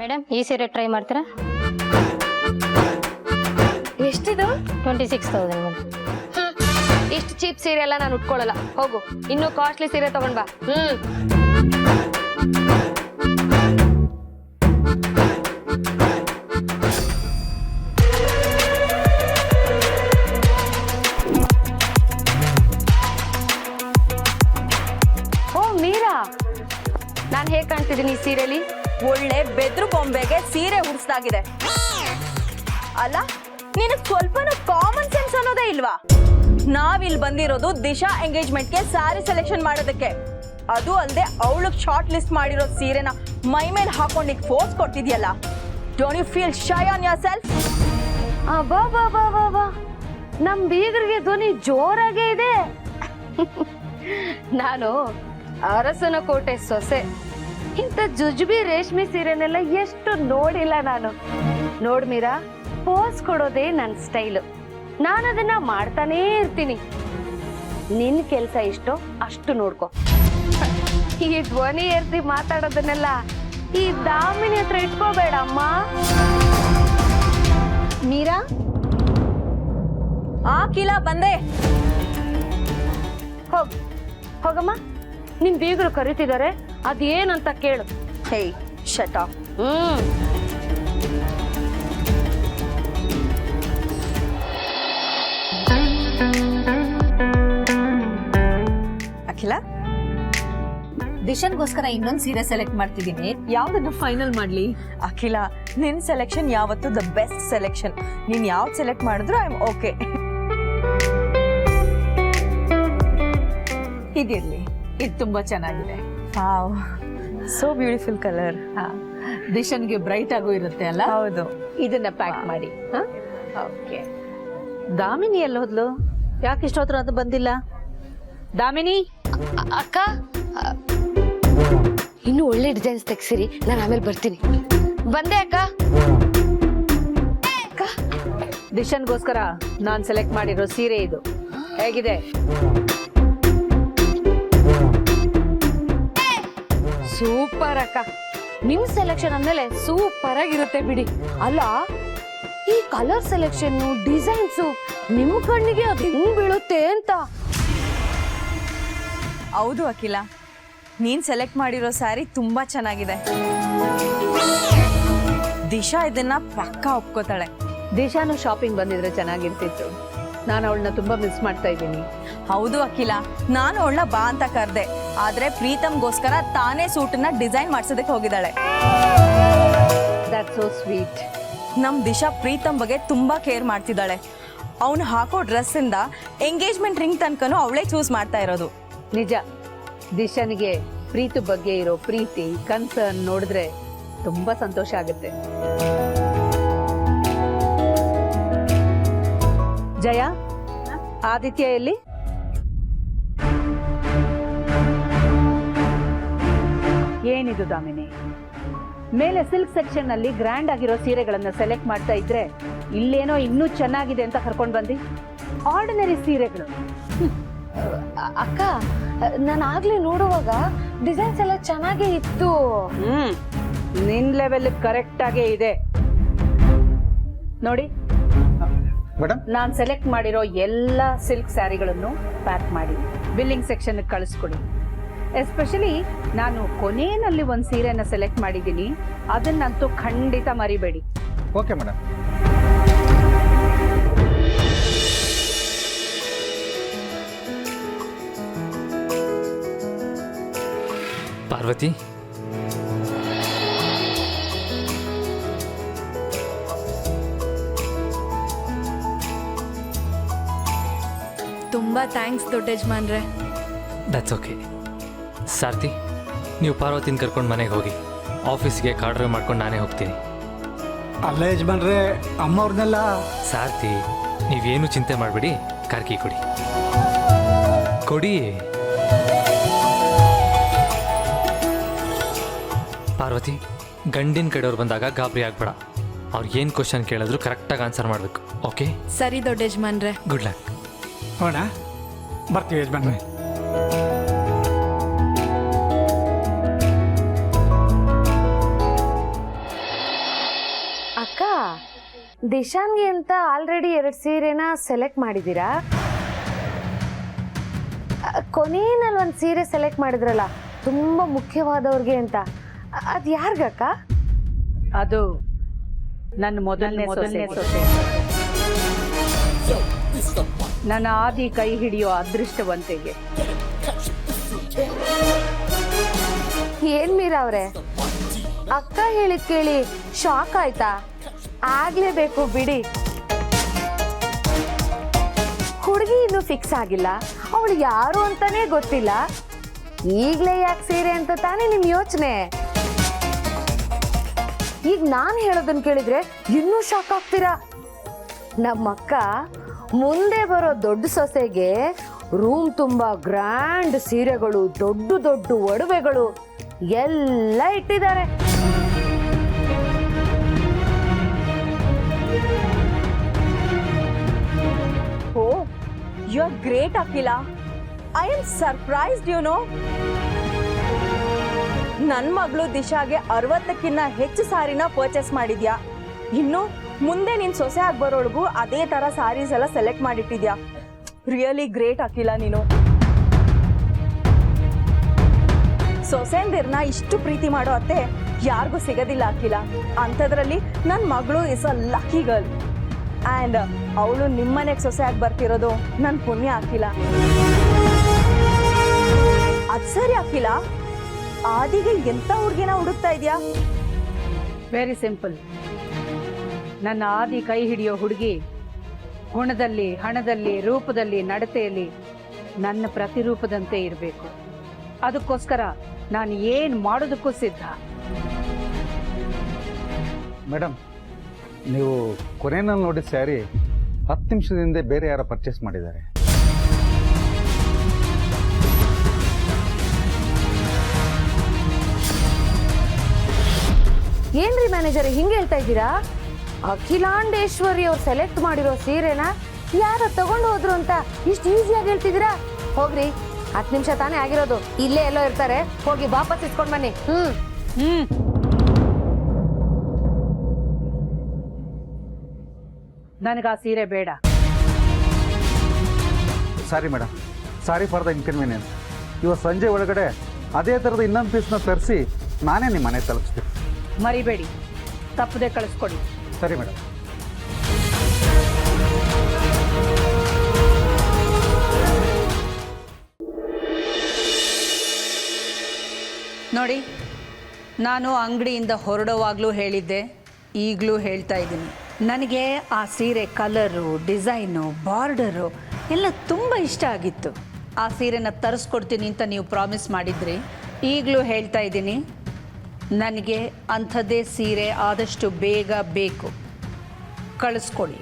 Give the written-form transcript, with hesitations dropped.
Madam ಈ ಸೀರೆ try ಮಾಡ್ತೀರಾ? ಎಷ್ಟಿದು? 26,000 ಮೇಡಮ್. ಇಷ್ಟು ಚೀಪ್ ಸೀರೆ ಎಲ್ಲ ನಾನು ಉಟ್ಕೊಳ್ಳಲ್ಲ. ಹೋಗು, ಇನ್ನೂ ಕಾಸ್ಟ್ಲಿ ಸೀರೆ ತಗೊಂಡ್ ಬಾ. ಓ ಮೀರಾ, ನಾನು ಹೇಗೆ ಕಾಣ್ತಿದ್ದೀನಿ ಈ ಸೀರೆಲಿ? ಒಳ್ಳೆ ಬೆದ್ರು ಬೊಂಬೆಗೆ ಸೀರೆ ಉಡ್ಸ್ದಾಗಿದೆ. ಅಲ್ಲ, ನಿನಗ್ ಸ್ವಲ್ಪನೂ ಕಾಮನ್ ಸೆನ್ಸ್ ಅನ್ನೋದೇ ಇಲ್ವಾ? ನಾವಿಲ್ಲಿ ಬಂದಿರೋದು ದಿಶಾ ಎಂಗೇಜ್ಮೆಂಟ್ಗೆ ಸ್ಯಾರಿ ಸೆಲೆಕ್ಷನ್ ಮಾಡೋದಕ್ಕೆ. ಅದು ಅಲ್ಲದೆ ಅವಳು ಶಾರ್ಟ್ ಲಿಸ್ಟ್ ಮಾಡಿರೋ ಸೀರೆನ ಮೈ ಮೇಲೆ ಹಾಕೊಂಡು ಫೋರ್ಸ್ ಕೊಡ್ತಿದ್ಯಲ್ಲ. Don't you feel shy on yourself? ಬಾ ಬಾ ಬಾ ಬಾ ಬಾ, ನಮ್ ಬೀಗರಿಗೆ ಧ್ವನಿ ಜೋರಾಗೇ ಇದೆ. ನಾನು ಅರಸನ ಕೋಟೆ ಸೊಸೆ. ಇಂಥ ಜುಜುಬಿ ರೇಷ್ಮೆ ಸೀರೆನೆಲ್ಲ ಎಷ್ಟು ನೋಡಿಲ್ಲ ನಾನು. ನೋಡ್ ಮೀರಾ, ಪೋಸ್ ಕೊಡೋದೇ ನನ್ನ ಸ್ಟೈಲು. ನಾನು ಅದನ್ನ ಮಾಡ್ತಾನೇ ಇರ್ತೀನಿ. ನಿನ್ ಕೆಲ್ಸ ಇಷ್ಟೋ ಅಷ್ಟು ನೋಡ್ಕೊ. ಈ ಧ್ವನಿ ಏರ್ತಿ ಮಾತಾಡೋದನ್ನೆಲ್ಲ ಈ ದಾಮಿನಿ ಹತ್ರ ಇಟ್ಕೋಬೇಡ ಅಮ್ಮ. ಮೀರಾ, ಕಿಲಾ ಬಂದೆ. ಹೋಗಮ್ಮ, ನಿಮ್ ಬೀಗರು ಕರಿತಿದ್ದಾರೆ, ಅದೇನಂತ ಕೇಳು. ಹೇ, ಶಟ್ ಅಪ್. ಅಖಿಲ, ದಿಶನ್ಗೋಸ್ಕರ ಇನ್ನೊಂದು ಸೀರೆ ಸೆಲೆಕ್ಟ್ ಮಾಡ್ತಿದ್ದೀನಿ. ಯಾವ್ದನ್ನು ಫೈನಲ್ ಮಾಡ್ಲಿ? ಅಖಿಲ, ನಿನ್ ಸೆಲೆಕ್ಷನ್ ಯಾವತ್ತು ದ ಬೆಸ್ಟ್ ಸೆಲೆಕ್ಷನ್. ನೀನ್ ಯಾವ್ದು ಸೆಲೆಕ್ಟ್ ಮಾಡಿದ್ರು ಐ ಆಮ್ ಓಕೆ. ಇದಿರ್ಲಿ, ಇದು ತುಂಬಾ ಚೆನ್ನಾಗಿದೆ. Wow, so beautiful colour. ದಿಶನ್ಗೆ ಬ್ರೈಟ್ ಆಗು ಇರುತ್ತೆ ಅಲ್ಲ? ಹೌದು. ಇದನ್ನ ಪ್ಯಾಕ್ ಮಾಡಿ. ಓಕೆ. ದಾಮಿನಿ ಎಲ್ಲಿ ಹೋದ್ಲು? ಯಾಕೆ ಇಷ್ಟೊತ್ತರ ಅದು ಬಂದಿಲ್ಲ? ದಾಮಿನಿ, ಅಕ್ಕ, ಇನ್ನು ಒಳ್ಳೆ ಡಿಸೈನ್ಸ್ ತೆಗ್ಸಿರಿ, ನಾನು ಆಮೇಲೆ ಬರ್ತೀನಿ. ಬಂದೆ ಅಕ್ಕ. ದಿಶನ್ಗೋಸ್ಕರ ನಾನ್ ಸೆಲೆಕ್ಟ್ ಮಾಡಿರೋ ಸೀರೆ ಇದು. ಹೇಗಿದೆ? ಸೂಪರ್ ಅಕ್ಕ, ನಿಮ್ ಸೆಲೆಕ್ಷನ್ ಅಂದ್ಮೇಲೆ ಸೂಪರ್ ಆಗಿರುತ್ತೆ ಬಿಡಿ. ಅಲ್ಲ, ಈ ಕಲರ್ ಸೆಲೆಕ್ಷನ್ ಡಿಸೈನ್ಸು ನಿಮ್ ಕಣ್ಣಿಗೆ ಅದು ಹೆಂಗ್ ಬೀಳುತ್ತೆ ಅಂತ. ಹೌದು ಅಖಿಲ, ನೀನ್ ಸೆಲೆಕ್ಟ್ ಮಾಡಿರೋ ಸ್ಯಾರಿ ತುಂಬಾ ಚೆನ್ನಾಗಿದೆ. ದಿಶಾ ಇದನ್ನ ಪಕ್ಕಾ ಒಪ್ಕೋತಾಳೆ. ದಿಶಾನು ಶಾಪಿಂಗ್ ಬಂದಿದ್ರೆ ಚೆನ್ನಾಗಿರ್ತಿತ್ತು. ನಾನು ಅವಳನ್ನ ತುಂಬಾ ಮಿಸ್ ಮಾಡ್ತಾ ಇದ್ದೀನಿ. ಹೌದು ಅಖಿಲ, ನಾನು ಅವಳನ್ನ ಬಾ ಅಂತ ಕರ್ದೆ, ಆದ್ರೆ ಪ್ರೀತಮ್ಗೋಸ್ಕರ ತಾನೇ ಸೂಟನ್ನ ಡಿಸೈನ್ ಮಾಡ್ಸೋದಕ್ಕೆ ಹೋಗಿದ್ದಾಳೆ. That's so sweet. ನಮ್ ದಿಶಾ ಪ್ರೀತಮ್ ಬಗ್ಗೆ ತುಂಬಾ ಕೇರ್ ಮಾಡ್ತಿದ್ದಾಳೆ. ಅವ್ನು ಹಾಕೋ ಡ್ರೆಸ್ ಇಂದ ಎಂಗೇಜ್ಮೆಂಟ್ ರಿಂಗ್ ತನಕನೂ ಅವಳೇ ಚೂಸ್ ಮಾಡ್ತಾ ಇರೋದು. ನಿಜ, ದಿಶಾನಿಗೆ ಪ್ರೀತು ಬಗ್ಗೆ ಇರೋ ಪ್ರೀತಿ, ಕನ್ಸರ್ನ್ ನೋಡಿದ್ರೆ ತುಂಬಾ ಸಂತೋಷ ಆಗುತ್ತೆ. ಜಯ, ಆದಿತ್ಯ ಎಲ್ಲಿ? ಏನಿದು ದಾಮಿನಿ? ಮೇಲೆ ಸಿಲ್ಕ್ ಸೆಕ್ಷನ್ ನಲ್ಲಿ ಗ್ರ್ಯಾಂಡ್ ಆಗಿರೋ ಸೀರೆಗಳನ್ನ ಸೆಲೆಕ್ಟ್ ಮಾಡ್ತಾ ಇದ್ರೆ ಇಲ್ಲೇನೋ ಇನ್ನೂ ಚೆನ್ನಾಗಿದೆ ಅಂತ ಕರ್ಕೊಂಡ್ ಬಂದಿ. ಆರ್ಡಿನರಿ ಸೀರೆಗಳು. ಅಕ್ಕ, ನಾನು ಆಗ್ಲೇ ನೋಡುವಾಗ ಡಿಸೈನ್ಸ್ ಎಲ್ಲ ಚೆನ್ನಾಗೇ ಇತ್ತು. ನಿನ್ ಲೆವೆಲ್ ಕರೆಕ್ಟ್ ಆಗೇ ಇದೆ. ನೋಡಿ, ನಾನ್ ಸೆಲೆಕ್ಟ್ ಮಾಡಿರೋ ಎಲ್ಲ ಸಿಲ್ಕ್ ಸ್ಯಾರಿಗಳನ್ನು ಪ್ಯಾಕ್ ಮಾಡಿ ಬಿಲ್ಲಿಂಗ್ ಸೆಕ್ಷನ್ ಕಳಿಸ್ಕೊಡಿ. ಎಸ್ಪೆಷಲಿ ನಾನು ಕೊನೆಯಲ್ಲಿ ಒಂದು ಸೀರೆನ ಸೆಲೆಕ್ಟ್ ಮಾಡಿದ್ದೀನಿ, ಅದನ್ನಂತೂ ಖಂಡಿತ ಮರಿಬೇಡಿ. Okay madam. ಪಾರ್ವತಿ, ತುಂಬಾ ಥ್ಯಾಂಕ್ಸ್ ದೊಡ್ಡ ಯಜಮಾನ್ರೆ. That's okay. ಸಾರ್ಥಿ, ನೀವು ಪಾರ್ವತಿನ ಕರ್ಕೊಂಡು ಮನೆಗೆ ಹೋಗಿ. ಆಫೀಸ್ಗೆ ಕಾರ್ ಡ್ರೈವ್ ಮಾಡ್ಕೊಂಡು ನಾನೇ ಹೋಗ್ತೀನಿ. ಅಲ್ಲ ಯಜಮಾನ್ರೆ, ಅಮ್ಮವ್ರನ್ನೆಲ್ಲ. ಸಾರ್ಥಿ, ನೀವೇನು ಚಿಂತೆ ಮಾಡಬೇಡಿ, ಕಾರ್ಕಿ ಕೊಡಿ. ಕೊಡಿ. ಪಾರ್ವತಿ, ಗಂಡಿನ ಕಡೆಯವ್ರು ಬಂದಾಗ ಗಾಬರಿ ಆಗ್ಬೇಡ. ಅವ್ರಿಗೆ ಏನು ಕ್ವಶನ್ ಕೇಳಿದ್ರು ಕರೆಕ್ಟಾಗಿ ಆನ್ಸರ್ ಮಾಡಬೇಕು. ಓಕೆ? ಸರಿ ದೊಡ್ಡ ಯಜಮಾನ್ರೆ. Good luck. ಹೋಣ, ಬರ್ತೀವಿ ಯಜಮಾನ್ರೆ. ಅಕ್ಕ, ದಿಶಾನ್ಗೆ ಅಂತ ಆಲ್ರೆಡಿ 2 ಸೀರೆನ ಸೆಲೆಕ್ಟ್ ಮಾಡಿದ್ದೀರಾ? ಕೊನೆಯಲ್ಲಿ ಒಂದು ಸೀರೆ ಸೆಲೆಕ್ಟ್ ಮಾಡಿದ್ರಲ್ಲ, ತುಂಬಾ ಮುಖ್ಯವಾದವ್ರಿಗೆ ಅಂತ, ಅದು ಯಾರಿಗಕ್ಕ? ಅದು ನನ್ನ ಮೊದಲನೇ ಸೊಸೆ. ನನ್ನ ಆದಿ ಕೈ ಹಿಡಿಯೋ ಅದೃಷ್ಟವಂತೆಗೆ. ಏನ್ ಮೀರಾ ಅವ್ರೆ, ಅಕ್ಕ ಹೇಳಿದ್ ಕೇಳಿ ಶಾಕ್ ಆಯ್ತಾ? ಆಗ್ಲೇಬೇಕು ಬಿಡಿ. ಹುಡುಗಿ ಇನ್ನು ಫಿಕ್ಸ್ ಆಗಿಲ್ಲ, ಅವಳು ಯಾರು ಅಂತಾನೆ ಗೊತ್ತಿಲ್ಲ, ಈಗ್ಲೇ ಯಾಕೆ ಸೀರೆ ಅಂತ ತಾನೇ ನಿಮ್ ಯೋಚನೆ. ಈಗ ನಾನ್ ಹೇಳೋದನ್ನ ಕೇಳಿದ್ರೆ ಇನ್ನೂ ಶಾಕ್ ಆಗ್ತೀರಾ. ನಮ್ಮಕ್ಕ ಮುಂದೆ ಬರೋ ದೊಡ್ಡ ಸೊಸೆಗೆ ರೂಮ್ ತುಂಬಾ ಗ್ರ್ಯಾಂಡ್ ಸೀರೆಗಳು, ದೊಡ್ಡ ದೊಡ್ಡ ಒಡವೆಗಳು ಎಲ್ಲ ಇಟ್ಟಿದ್ದಾರೆ. Oh, you are great Akhila. I am surprised, you know. ನನ್ನ ಮಗಳು ದಿಶಾಗೆ 60ಕ್ಕಿಂತ ಹೆಚ್ಚು ಸಾರಿನ ಪರ್ಚೇಸ್ ಮಾಡಿದ್ಯಾ. ಇನ್ನು ಮುಂದೆ ನಿನ್ ಸೊಸೆ ಆಗಿ ಬರೋಳ್ಗೂ ಅದೇ ತರ ಸಾರೀಸ್ ಎಲ್ಲ ಸೆಲೆಕ್ಟ್ ಮಾಡಿಟ್ಟಿದ್ಯಾ. ರಿಯಲಿ ಗ್ರೇಟ್ ಅಖಿಲ ನೀನು. ಸೊಸೆಂದಿರ್ನ ಇಷ್ಟು ಪ್ರೀತಿ ಮಾಡೋ ಅತ್ತೆ ಯಾರಿಗೂ ಸಿಗೋದಿಲ್ಲ ಅಖಿಲ. ಅಂಥದ್ರಲ್ಲಿ ನನ್ನ ಮಗಳು is a lucky girl. And ಅವಳು ನಿಮ್ಮನೆಗೆ ಸೊಸೆ ಆಗಿ ಬರ್ತಿರೋದು ನನ್ನ ಪುಣ್ಯ ಅಖಿಲ. ಅದು ಸರಿ ಅಖಿಲ, ಆದಿಗೆ ಎಂತ ಹುಡುಗಿನ ಹುಡುಕ್ತಾ ಇದೆಯಾ? Very simple. ನನ್ನ ಆದಿ ಕೈ ಹಿಡಿಯೋ ಹುಡುಗಿ ಗುಣದಲ್ಲಿ, ಹಣದಲ್ಲಿ, ರೂಪದಲ್ಲಿ, ನಡತೆಯಲ್ಲಿ ನನ್ನ ಪ್ರತಿರೂಪದಂತೆ ಇರಬೇಕು. ಅದಕ್ಕೋಸ್ಕರ ನಾನು ಏನು ಮಾಡೋದಕ್ಕೂ ಸಿದ್ಧ. ಮೇಡಮ್, ನೀವು ಕೊನೆಯಲ್ಲಿ ನೋಡಿದ ಸ್ಯಾರಿ 10 ನಿಮಿಷದ ಹಿಂದೆ ಬೇರೆ ಯಾರೋ ಪರ್ಚೇಸ್ ಮಾಡಿದ್ದಾರೆ. ಏನ್ರಿ ಮ್ಯಾನೇಜರ್ ಹಿಂಗೆ ಹೇಳ್ತಾ ಇದ್ದೀರಾ? ಅಖಿಲಾಂಡೇಶ್ವರಿ ಅವ್ರು ಸೆಲೆಕ್ಟ್ ಮಾಡಿರೋ ಸೀರೆನ ಯಾರೋ ತಗೊಂಡು ಹೋದ್ರು ಅಂತ ಇಷ್ಟು ಈಸಿಯಾಗಿ ಹೇಳ್ತಿದ್ದೀರಾ? ಹೋಗ್ರಿ, 10 ನಿಮಿಷ ತಾನೇ ಆಗಿರೋದು, ಇಲ್ಲೇ ಎಲ್ಲೋ ಇರ್ತಾರೆ, ಹೋಗಿ ವಾಪಸ್ ಇಸ್ಕೊಂಡ್ ಬನ್ನಿ. ನನಗೆ ಆ ಸೀರೆ ಬೇಡ. Sorry madam, sorry for the inconvenience. ಇವತ್ತು ಸಂಜೆ ಒಳಗಡೆ ಅದೇ ಥರದ ಇನ್ನೊಂದು ಪೀಸ್ನ ತರಿಸಿ ನಾನೇ ನಿಮ್ಮ ಮನೆ ತಲುಪಿಸ್ತೀನಿ. ಮರಿಬೇಡಿ, ತಪ್ಪದೆ ಕಳಿಸ್ಕೊಡಿ. ಸರಿ ಮೇಡಮ್. ನೋಡಿ, ನಾನು ಅಂಗಡಿಯಿಂದ ಹೊರಡುವಾಗಲೂ ಹೇಳಿದ್ದೆ, ಈಗಲೂ ಹೇಳ್ತಾ ಇದ್ದೀನಿ, ನನಗೆ ಆ ಸೀರೆ ಕಲರು, ಡಿಸೈನು, ಬಾರ್ಡರು ಎಲ್ಲ ತುಂಬ ಇಷ್ಟ ಆಗಿತ್ತು. ಆ ಸೀರೆನ ತರಿಸ್ಕೊಡ್ತೀನಿ ಅಂತ ನೀವು ಪ್ರಾಮಿಸ್ ಮಾಡಿದ್ರಿ. ಈಗಲೂ ಹೇಳ್ತಾ ಇದ್ದೀನಿ, ನನಗೆ ಅಂಥದ್ದೇ ಸೀರೆ ಆದಷ್ಟು ಬೇಗ ಬೇಕು. ಕಳಿಸ್ಕೊಡಿ.